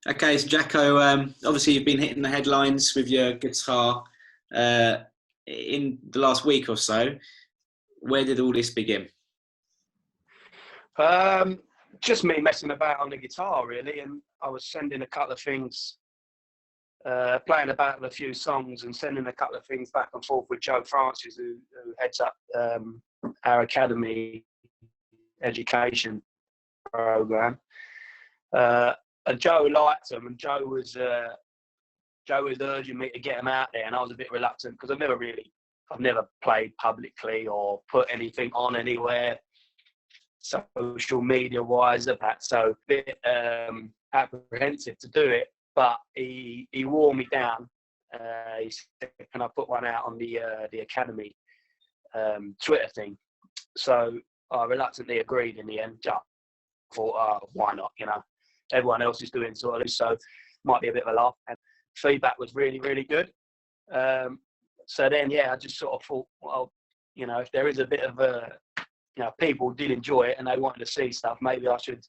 Okay, so Jacko, obviously you've been hitting the headlines with your guitar uh, in the last week or so. Where did all this begin? Um, just me messing about on the guitar, really, and I was sending a couple of things, playing about with a few songs, and sending a couple of things back and forth with Joe Francis, who heads up our academy education program. And Joe liked them, and Joe was urging me to get them out there, and I was a bit reluctant because I've never played publicly or put anything on anywhere, social media wise of that, so a bit apprehensive to do it. But he wore me down. He said, "Can I put one out on the academy Twitter thing?" So I reluctantly agreed in the end. I thought, oh, why not? Everyone else is doing sort of this, so might be a bit of a laugh. And feedback was really, really good. So then, I just sort of thought, well, if there is a bit of people did enjoy it and they wanted to see stuff, maybe I should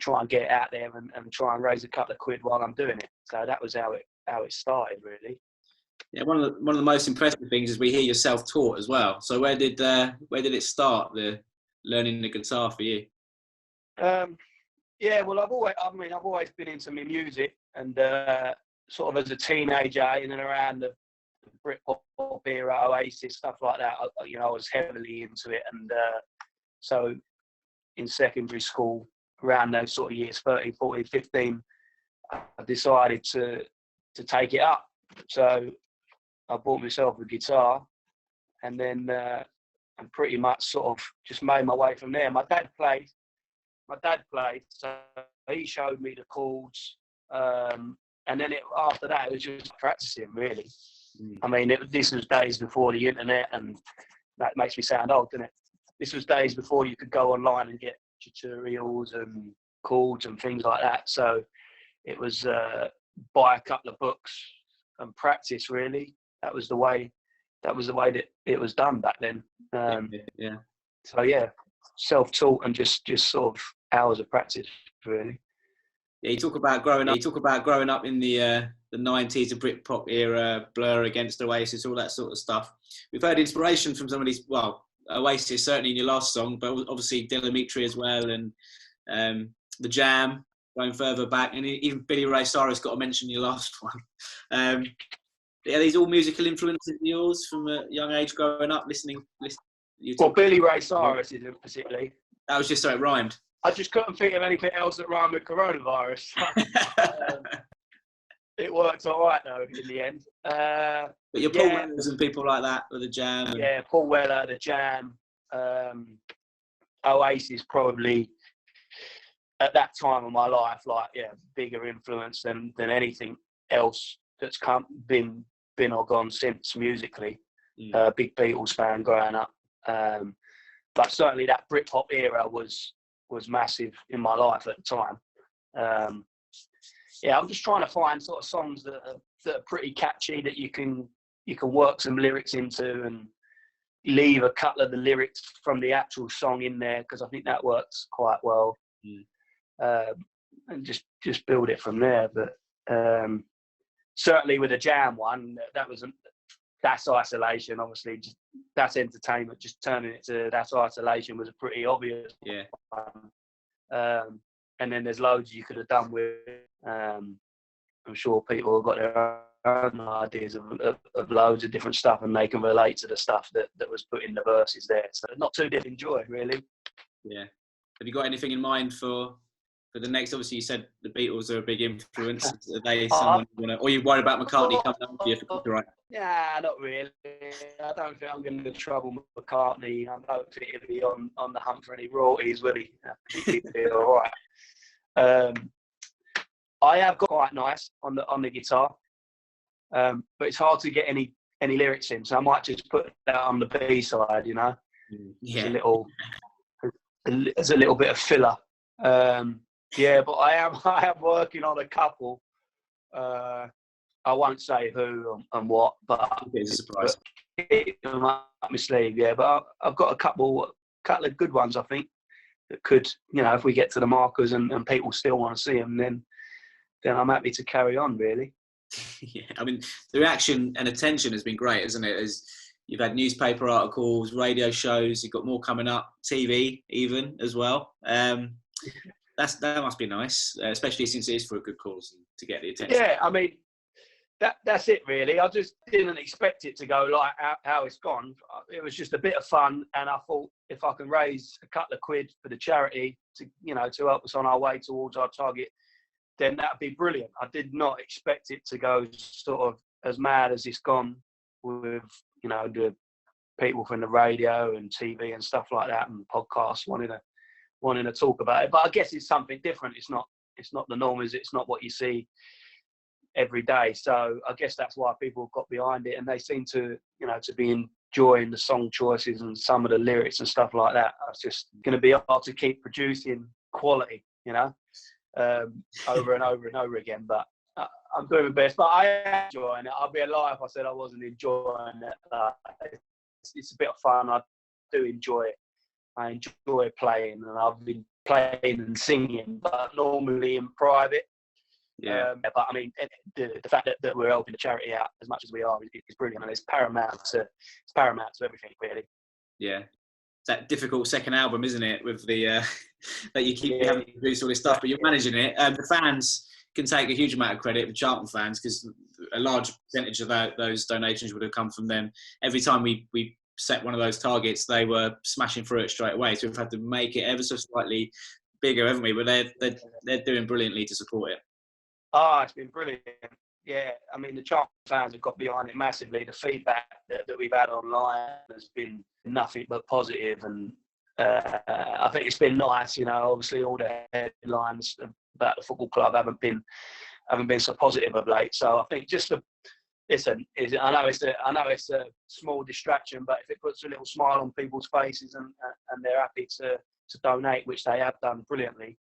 try and get it out there and try and raise a couple of quid while I'm doing it. So that was how it started, really. Yeah, one of the most impressive things is we hear you're self-taught as well. So where did it start, the learning the guitar for you? Well, I've always been into my music, and sort of as a teenager, in and around the Britpop era, Oasis, stuff like that. I was heavily into it, and so in secondary school, around those sort of years, 13, 14, 15, I decided to take it up. So I bought myself a guitar, and then and pretty much sort of just made my way from there. My dad played, so he showed me the chords, and then after that, it was just practicing, really. I mean, this was days before the internet, and that makes me sound old, doesn't it? This was days before you could go online and get tutorials and chords and things like that. So it was buy a couple of books and practice, really. That was the way that it was done back then. So self-taught and just sort of hours of practice, really. Yeah, you talk about growing up in the 90s, the Britpop era, Blur against Oasis, all that sort of stuff. We've heard inspiration from some of these, well, Oasis certainly in your last song, but obviously Dimitri as well, and The Jam, going further back, and even Billy Ray Cyrus got to mention your last one. Are these all musical influences of yours from a young age growing up, listening? Well, Billy Ray Cyrus isn't particularly. That was just so it rhymed. I just couldn't think of anything else that rhymed with coronavirus. It worked all right, though, in the end. But your Paul Wellers and people like that, with The Jam. Yeah, Paul Weller, The Jam, Oasis, probably, at that time of my life, bigger influence than anything else that's been or gone since musically. Big Beatles fan growing up. But certainly that Britpop era was massive in my life at the time. I'm just trying to find sort of songs that are pretty catchy, that you can work some lyrics into and leave a couple of the lyrics from the actual song in there, because I think that works quite well. And just build it from there. But certainly with the Jam one, that's isolation, obviously. That's entertainment. Just turning it to That's Isolation was a pretty obvious one. And then there's loads you could have done with. I'm sure people have got their own ideas of loads of different stuff, and they can relate to the stuff that was put in the verses there. So not too different enjoy, really. Yeah. Have you got anything in mind for the next? Obviously, you said the Beatles are a big influence. Are they someone you want to, or you worried about McCartney coming up with you for copyright? Yeah, not really. I don't think I'm going to trouble McCartney. I don't think he'll be on the hunt for any royalties, will he? He'll be all right. I have got quite nice on the guitar, but it's hard to get any lyrics in. So I might just put that on the B side, Yeah. It's a little bit of filler. But I am working on a couple. I won't say who and what, but it's a surprise. I'm up my sleeve, But I've got a couple of good ones, I think, that could, if we get to the markers and people still want to see them, then then I'm happy to carry on, really. Yeah, I mean, the reaction and attention has been great, isn't it? As you've had newspaper articles, radio shows, you've got more coming up, TV even as well. That must be nice, especially since it is for a good cause and to get the attention. Yeah, I mean, that's it really. I just didn't expect it to go like how it's gone. It was just a bit of fun, and I thought if I can raise a couple of quid for the charity to help us on our way towards our target, then that'd be brilliant. I did not expect it to go sort of as mad as it's gone with the people from the radio and TV and stuff like that, and podcasts wanting to talk about it. But I guess it's something different. It's not the norm, is it? It's not what you see every day. So I guess that's why people have got behind it, and they seem to be enjoying the song choices and some of the lyrics and stuff like that. It's just going to be hard to keep producing quality, over and over and over again. But I'm doing my best. But I am enjoying it. I'd be a lie if I said I wasn't enjoying it. It's a bit of fun. I do enjoy it. I enjoy playing, and I've been playing and singing, but normally in private. Yeah. But I mean, the fact that we're helping the charity out as much as we are is brilliant, and it's paramount to everything, really. Yeah. That difficult second album, isn't it? With the that you keep having to produce all this stuff, but you're managing it. The fans can take a huge amount of credit, the Charlton fans, because a large percentage of those donations would have come from them. Every time we set one of those targets, they were smashing through it straight away. So we've had to make it ever so slightly bigger, haven't we? But they're doing brilliantly to support it. Oh, it's been brilliant. Yeah, I mean, the Charlton fans have got behind it massively. The feedback that we've had online has been nothing but positive, and I think it's been nice. Obviously all the headlines about the football club haven't been so positive of late. So I think just I know it's a small distraction, but if it puts a little smile on people's faces and they're happy to donate, which they have done brilliantly.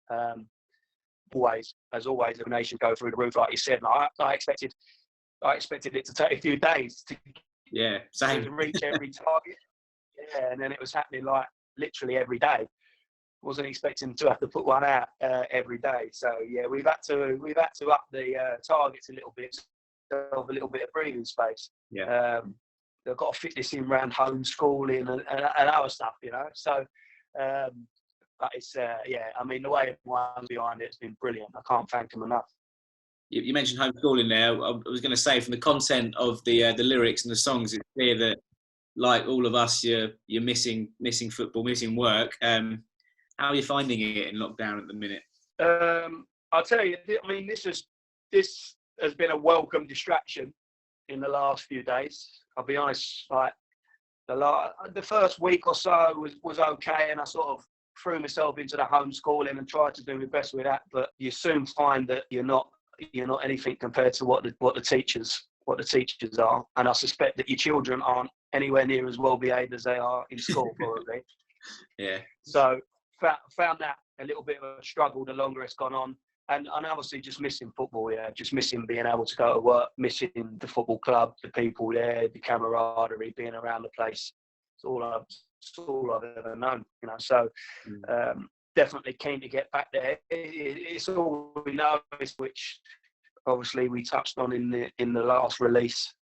As always, the donation go through the roof, like you said. I expected it to take a few days to reach every target. Yeah, and then it was happening like literally every day. Wasn't expecting to have to put one out every day. So yeah, we've had to up the targets a little bit, so a little bit of breathing space. Yeah. They've got to fit this in around homeschooling and other stuff, So. But it's I mean, the way everyone's behind it's been brilliant. I can't thank them enough. You mentioned homeschooling there. I was going to say, from the content of the lyrics and the songs, it's clear that, like all of us, you're missing football, missing work. How are you finding it in lockdown at the minute? I'll tell you. I mean, this has been a welcome distraction in the last few days. I'll be honest. Like the first week or so was okay, and I sort of threw myself into the homeschooling and tried to do my best with that. But you soon find that you're not anything compared to what the teachers are, and I suspect that your children aren't anywhere near as well behaved as they are in school, probably. Yeah. So found that a little bit of a struggle the longer it's gone on, and obviously just missing football. Yeah, just missing being able to go to work, missing the football club, the people there, the camaraderie, being around the place. It's all I've ever known, So definitely keen to get back there. It's all we know, which obviously we touched on in the last release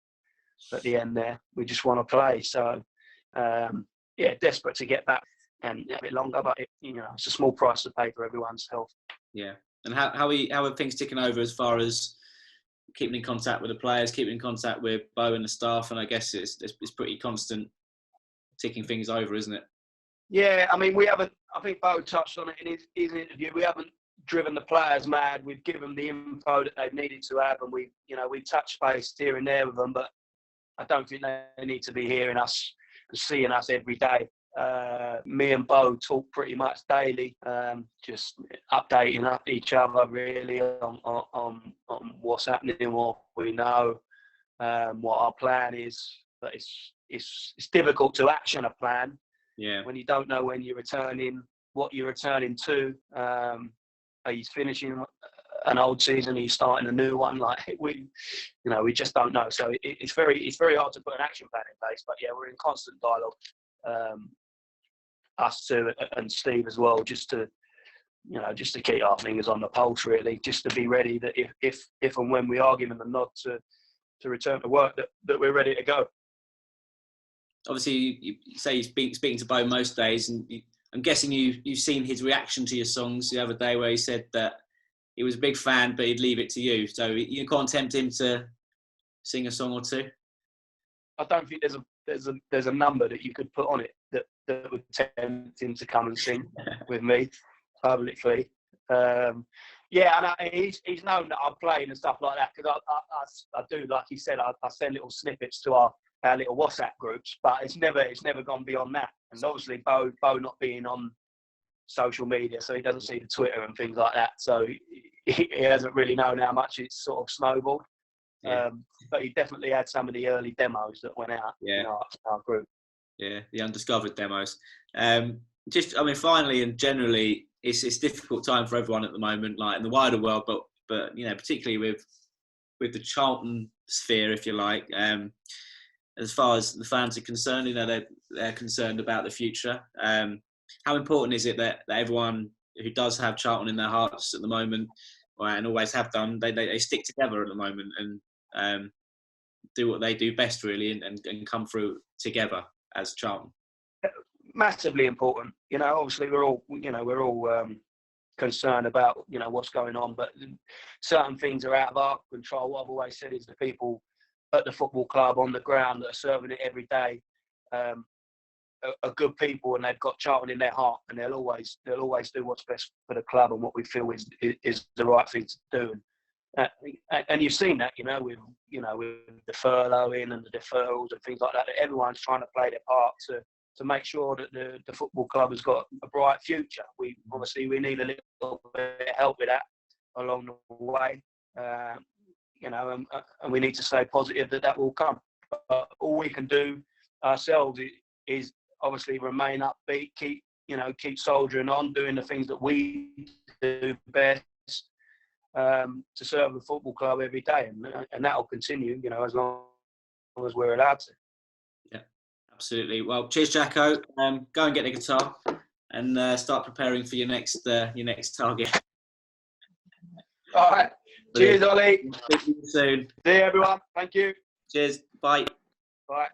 at the end there. We just want to play. So desperate to get back and a bit longer, but it's a small price to pay for everyone's health. Yeah. And how are things ticking over as far as keeping in contact with the players, keeping in contact with Bo and the staff? And I guess it's pretty constant ticking things over, isn't it? Yeah, I mean, we haven't. I think Bo touched on it in his interview. We haven't driven the players mad. We've given them the info that they've needed to have, and we touched base here and there with them. But I don't think they need to be hearing us and seeing us every day. Me and Bo talk pretty much daily, just updating each other really on what's happening, what we know, what our plan is. But it's difficult to action a plan when you don't know when you're returning, what you're returning to. Are you finishing an old season? Are you starting a new one? Like we just don't know. So it's very hard to put an action plan in place. But yeah, we're in constant dialogue, us two and Steve as well, just to just to keep our fingers on the pulse, really, just to be ready that if and when we are given the nod to return to work, that we're ready to go. Obviously, you say you're speaking to Bo most days, and I'm guessing you've seen his reaction to your songs the other day, where he said that he was a big fan, but he'd leave it to you. So you can't tempt him to sing a song or two. I don't think there's a number that you could put on it that would tempt him to come and sing with me publicly. Yeah, and he's known that I'm playing and stuff like that, because I do, like he said, I send little snippets to our little WhatsApp groups, but it's never gone beyond that. And obviously, Bo not being on social media, so he doesn't see the Twitter and things like that. So he hasn't really known how much it's sort of snowballed. Yeah. But he definitely had some of the early demos that went out in our group. Yeah, the undiscovered demos. Finally and generally, it's a difficult time for everyone at the moment, like in the wider world, but particularly with the Charlton sphere, if you like. As far as the fans are concerned, they're concerned about the future. How important is it that everyone who does have Charlton in their hearts at the moment, and always have done, they stick together at the moment and do what they do best, really, and come through together as Charlton? Massively important. Obviously we're all concerned about what's going on, but certain things are out of our control. What I've always said is the people at the football club on the ground that are serving it every day are good people, and they've got Charlton in their heart, and they'll always do what's best for the club and what we feel is the right thing to do. And you've seen that, with the furloughing and the deferrals and things like that. That everyone's trying to play their part to make sure that the football club has got a bright future. We need a little bit of help with that along the way. And we need to stay positive that will come. But all we can do ourselves is obviously remain upbeat, keep soldiering on, doing the things that we do best to serve the football club every day, and that will continue, as long as we're allowed to. Yeah, absolutely. Well, cheers, Jacko. Go and get the guitar and start preparing for your next target. All right. Cheers, Ollie. See you soon. See you, everyone. Thank you. Cheers. Bye. Bye.